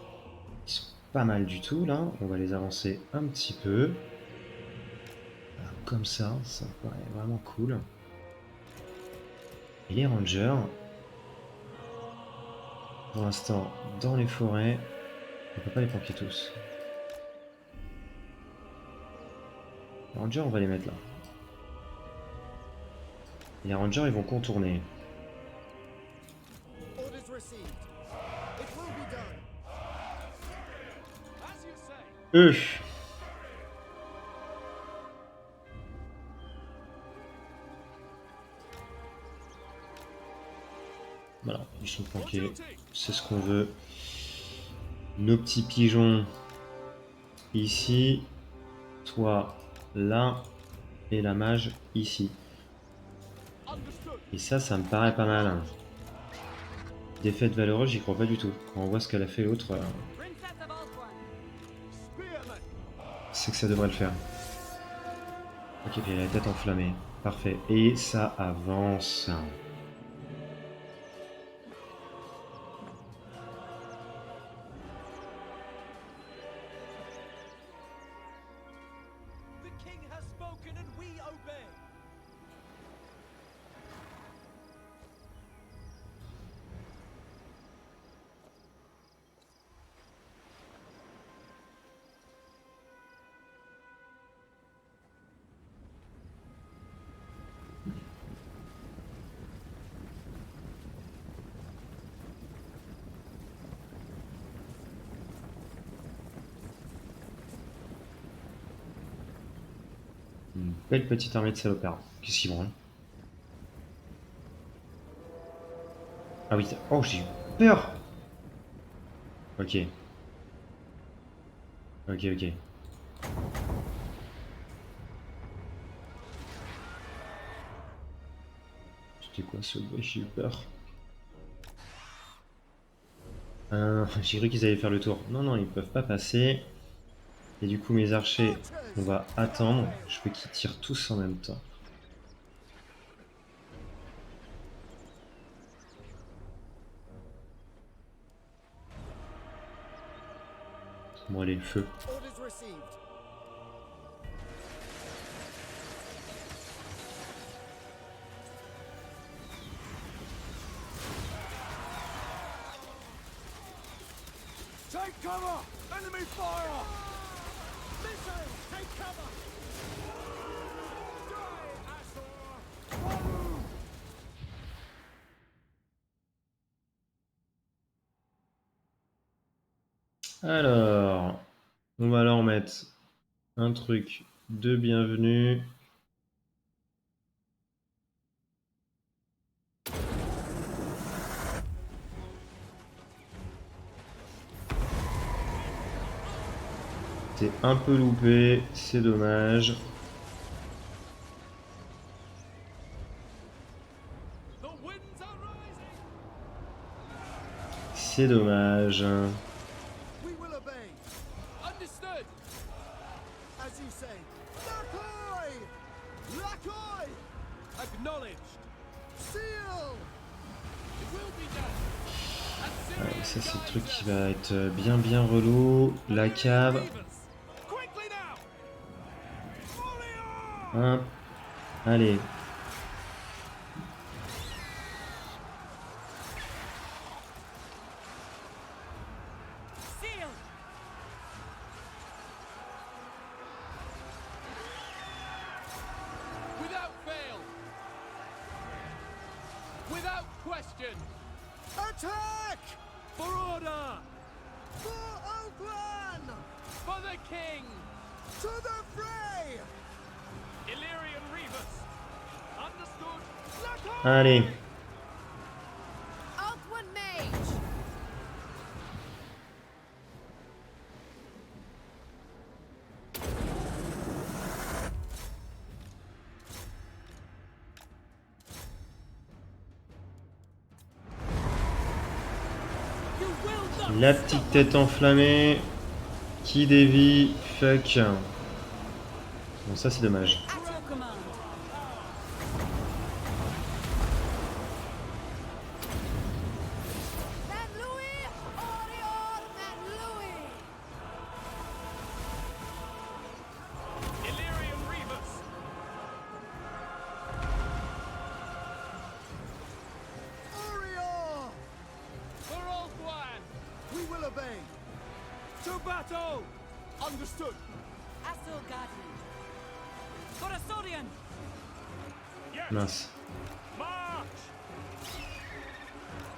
Ils sont pas mal du tout là. On va les avancer un petit peu. Voilà, comme ça paraît vraiment cool. Et les rangers, pour l'instant, dans les forêts, on peut pas les planquer tous. Les rangers, on va les mettre là. Et les rangers, ils vont contourner. Eux. Voilà, ils sont For planqués. duty. C'est ce qu'on veut. Nos petits pigeons ici. Toi là. Et la mage ici. Understood. Et ça me paraît pas mal. Hein. Défaite valeureuse, j'y crois pas du tout. Quand on voit ce qu'elle a fait l'autre, Princess of Alquan. Spearmen. c'est que ça devrait le faire. Ok, puis il a la tête enflammée. Parfait. Et ça avance. The king has spoken and we obey. Une belle petite armée de salopards. Qu'est-ce qu'ils vont hein. Ah oui, oh j'ai eu peur. Ok. Ok, ok. C'était quoi ce bruit? J'ai eu peur. J'ai cru qu'ils allaient faire le tour. Non, non, ils peuvent pas passer. Et du coup, mes archers, on va attendre. Je veux qu'ils tirent tous en même temps. Bon, allez, le feu. Orders received. Take cover! Enemy fire! Missiles! Take cover! Die, Asor! Wahoo! Alors, on va leur mettre un truc de bienvenue. C'est un peu loupé, c'est dommage. The winds are rising! C'est dommage. We will obey. Understood. As you say. Lakoi! Lakoi! Acknowledged. Seal! It will be done. Ouais, ça c'est le truc qui va être bien relou. La cave. Quickly now! Warrior! Hop. Allez. Seal. Without fail. Without question. Attack! For order! For Oakland! For the king! To the fray! Illyrian Reavers! Understood? Let Allez. Alquan Mage. You will not La petite tête enflammée. Qui dévie. Fuck. Bon, ça c'est dommage. at your command. Man Louis, Orior, Man Louis. Illyrian Reavers! Orior! For Ulthuan! We will obey! To battle! Understood! Asur Garden. For Asorian. Yes! Mince. March!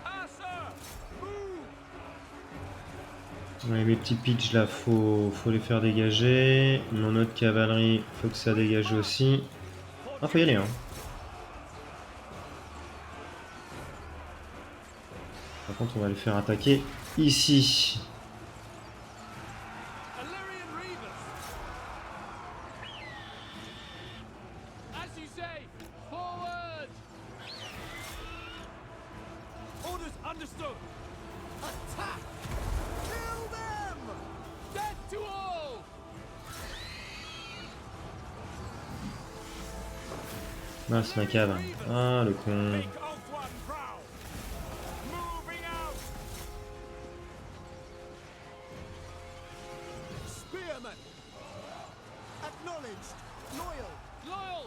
Asa! Move! Ouais, mes petits pitchs là, faut les faire dégager. Mon autre cavalerie, faut que ça dégage aussi. Ah, faut y aller, hein. Par contre, on va le faire attaquer ici. Illyrian Reavers. As you say, forward. Orders understood. Attack! Kill them! Death to all! Mince, ma cave. Ah, le con. Make of one proud. Moving out. Spearmen. Acknowledged. Loyal. Loyal.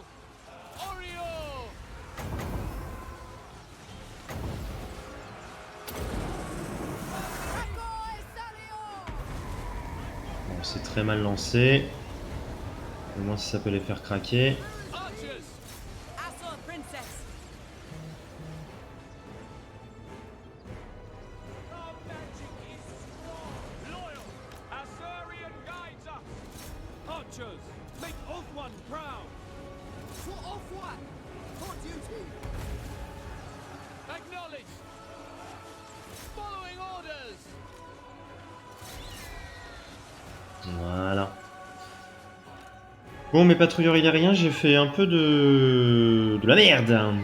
Oreo. Draco Salio! Bon, c'est très mal lancé. Au moins, si ça peut les faire craquer. Archers. Assault Princess! Our magic is strong. Loyal. Assyrian guides us. Archers. Make Oathone proud. For Off-One! For duty! Acknowledged. Following orders. Voilà. Bon, mes patrouilleurs illyriens, j'ai fait un peu de la merde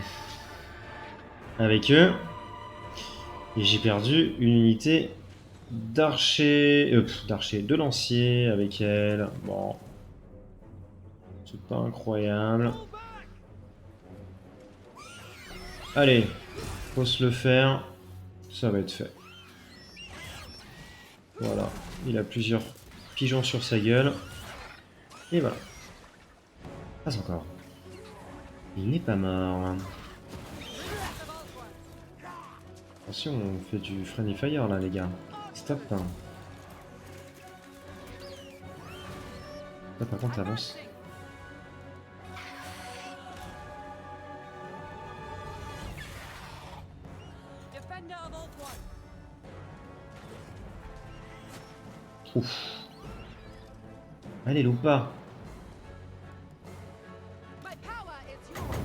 avec eux. Et j'ai perdu une unité d'archers, de lanciers avec elle. Bon, c'est pas incroyable. Pull back. Allez, faut se le faire. Ça va être fait. Voilà, il a plusieurs pigeons sur sa gueule. Et voilà. Pas encore. Il n'est pas mort. Attention, on fait du friendly fire là, les gars. Stop. Hein. Là, par contre, avance. Defender of Off-One! Ouf. Allez, loupe pas. My power is yours!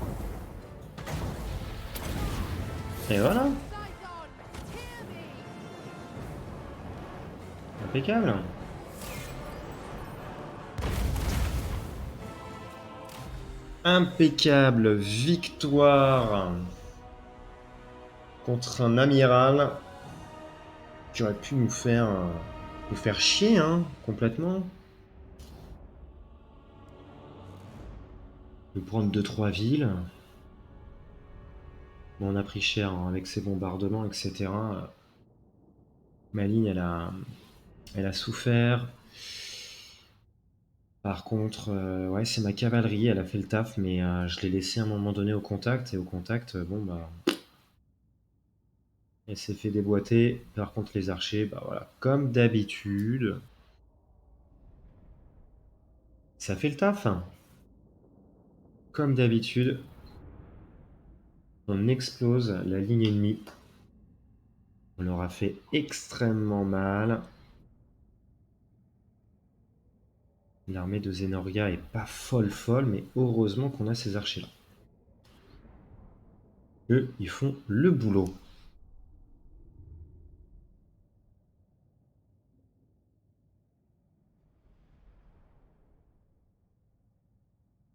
Et voilà. Sidon! Hear me! Impeccable. Impeccable victoire contre un amiral qui aurait pu nous faire chier, hein, complètement. Nous prendre 2-3 villes. Bon, on a pris cher hein, avec ces bombardements, etc. Ma ligne, elle a souffert. Par contre, ouais, c'est ma cavalerie, elle a fait le taf, mais je l'ai laissé à un moment donné au contact, et au contact, bon, bah, elle s'est fait déboîter. Par contre, les archers, bah voilà, comme d'habitude, ça fait le taf. Hein. Comme d'habitude, on explose la ligne ennemie. On leur a fait extrêmement mal. L'armée de Zenoria est pas folle, mais heureusement qu'on a ces archers-là. Eux, ils font le boulot.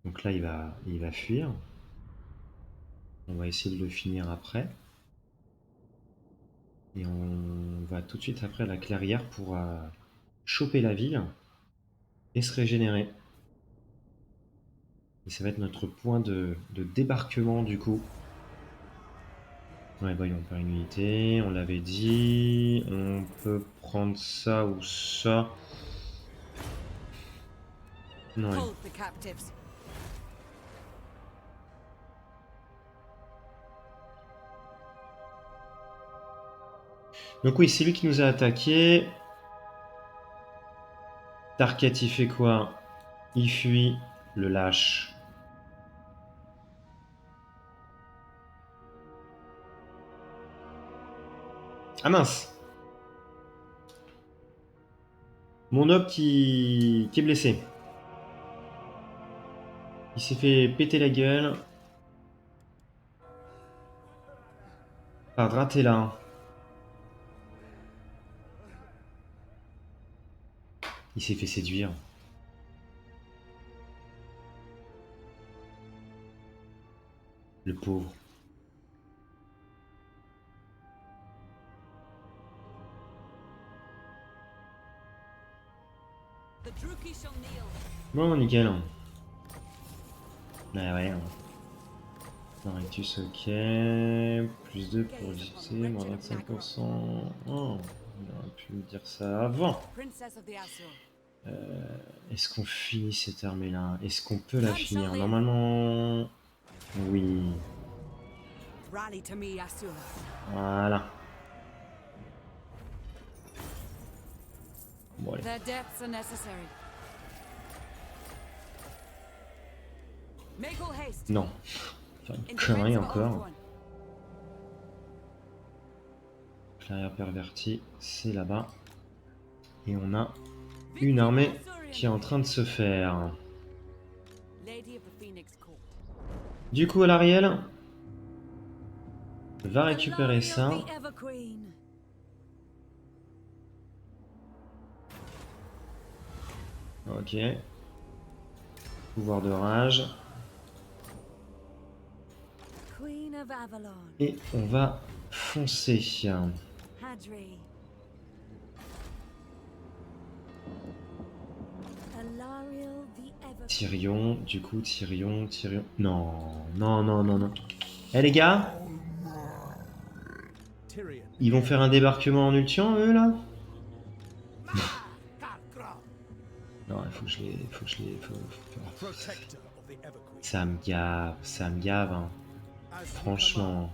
Donc là, il va fuir. On va essayer de le finir après. Et on va tout de suite après à la clairière pour choper la ville et se régénérer. Et ça va être notre point de débarquement du coup. Ouais, voyons, on perd une unité, on l'avait dit. On peut prendre ça ou ça. Non, ouais. Hold the captives! Donc oui, c'est lui qui nous a attaqué. Tarket, il fait quoi? Il fuit, le lâche. Ah mince! Mon noble qui est blessé. Il s'est fait péter la gueule. Par Dratella. Il s'est fait séduire. Le pauvre. The Druki shall kneel. Bon, nickel. Ah ouais. Non, Rectus, ok. Plus 2 pour JC, moins 25%. Oh, on aurait pu me dire ça avant. Princess of the Azure. Est-ce qu'on finit cette armée-là? Est-ce qu'on peut la finir? Normalement... Oui. Rally to me, Azure. Voilà. Bon, allez. Their deaths are necessary. Make all haste. Non. Faire une In connerie defense of encore. Ulthuan. Clairière pervertie, c'est là-bas. Et on a une armée qui est en train de se faire. Lady of the Phoenix Court. Du coup, l'Ariel va récupérer The ça. Lady of the Ever Queen. Ok. Pouvoir de rage. Queen of Avalon. Et on va foncer. Hadri. Alariel the Ever. Tyrion, du coup, Tyrion. Non, non, non, non, non. Eh les gars, Tyrion. ils vont faire un débarquement en Ultian, eux, là? Non, il faut que je les... Protector of the Ever Queen. Ça me gave, hein. As you Franchement.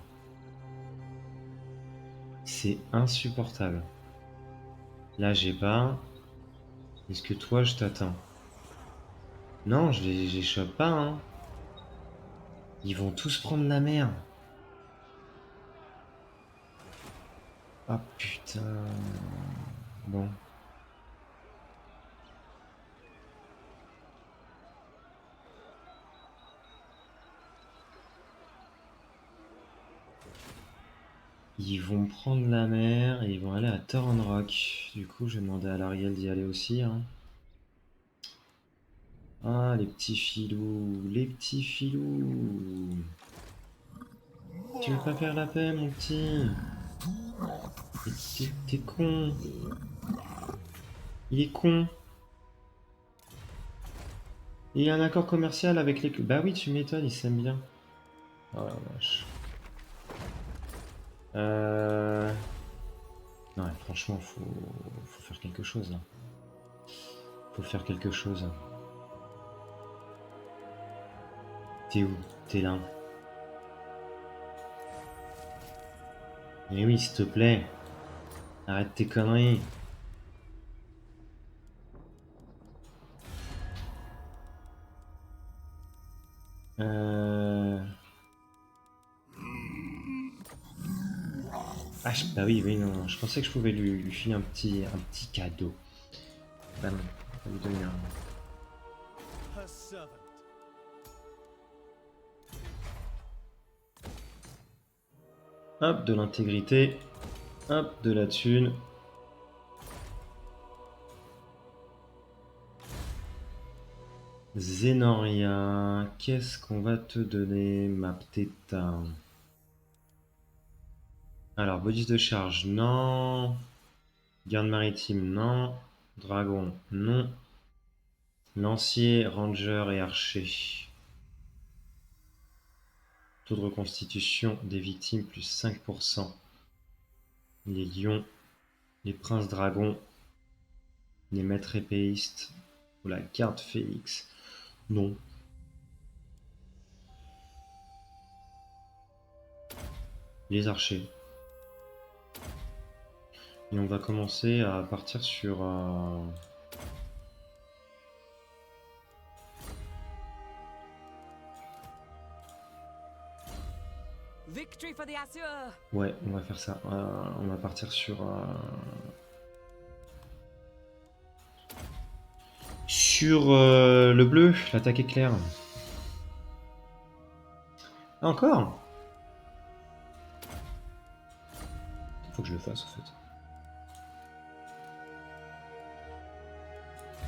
C'est insupportable. Là, j'ai pas... Est-ce que toi, je t'attends? Non, je les chope pas, hein. Ils vont tous prendre la mer. Ah putain. Bon. Ils vont prendre la mer et ils vont aller à Torren Rock. Du coup, je vais demander à l'Ariel d'y aller aussi, hein. Ah, les petits filous, les petits filous. Tu veux pas faire la paix, mon petit? T'es con. Il est con. Il y a un accord commercial avec les... Bah oui, tu m'étonnes, ils s'aiment bien. Oh la vache. Non, mais franchement, faut faire quelque chose, là. Faut faire quelque chose. T'es où? T'es là. Eh oui, s'il te plaît. Arrête tes conneries. Ah, bah oui, oui, non, je pensais que je pouvais lui filer un petit cadeau. Bah non, on va lui donner un... Her servant. Hop, de l'intégrité. Hop, de la thune. Zenoria, qu'est-ce qu'on va te donner, ma petite? Alors, bonus de charge, non. Garde maritime, non. Dragon, non. Lancier, ranger et archer. Taux de reconstitution des victimes plus 5%. Les lions, les princes dragons, les maîtres épéistes ou la garde Félix. Non. Les archers. Et on va commencer à partir sur... Victory for the Azure. Ouais, on va faire ça. On va partir sur... Sur le bleu, l'attaque éclair. Ah, encore? Faut que je le fasse en fait.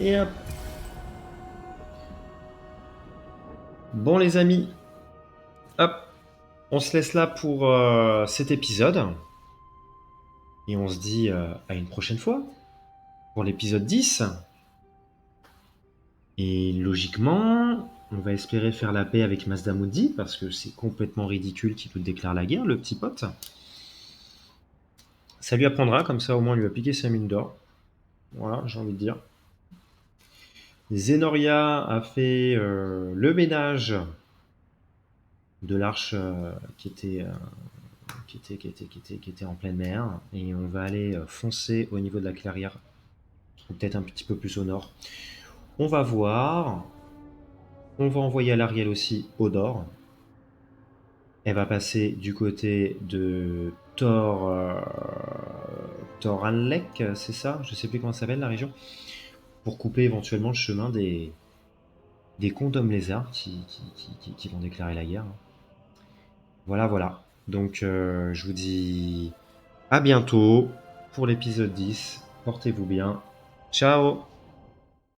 Et hop. Bon les amis, hop, on se laisse là pour cet épisode. Et on se dit à une prochaine fois pour l'épisode 10. Et logiquement, on va espérer faire la paix avec Mazdamundi parce que c'est complètement ridicule qu'il nous déclare la guerre, le petit pote. Ça lui apprendra, comme ça au moins il lui a piqué sa mine d'or. Voilà, j'ai envie de dire. Zenoria a fait le ménage de l'arche qui était en pleine mer. Et on va aller foncer au niveau de la clairière, ou peut-être un petit peu plus au nord. On va voir. On va envoyer à l'Ariel aussi Odor. Elle va passer du côté de Toranlek, c'est ça? Je sais plus comment ça s'appelle la région. Pour couper éventuellement le chemin des condoms lézards qui vont déclarer la guerre. Voilà, voilà. Donc je vous dis à bientôt pour l'épisode 10. Portez-vous bien. Ciao!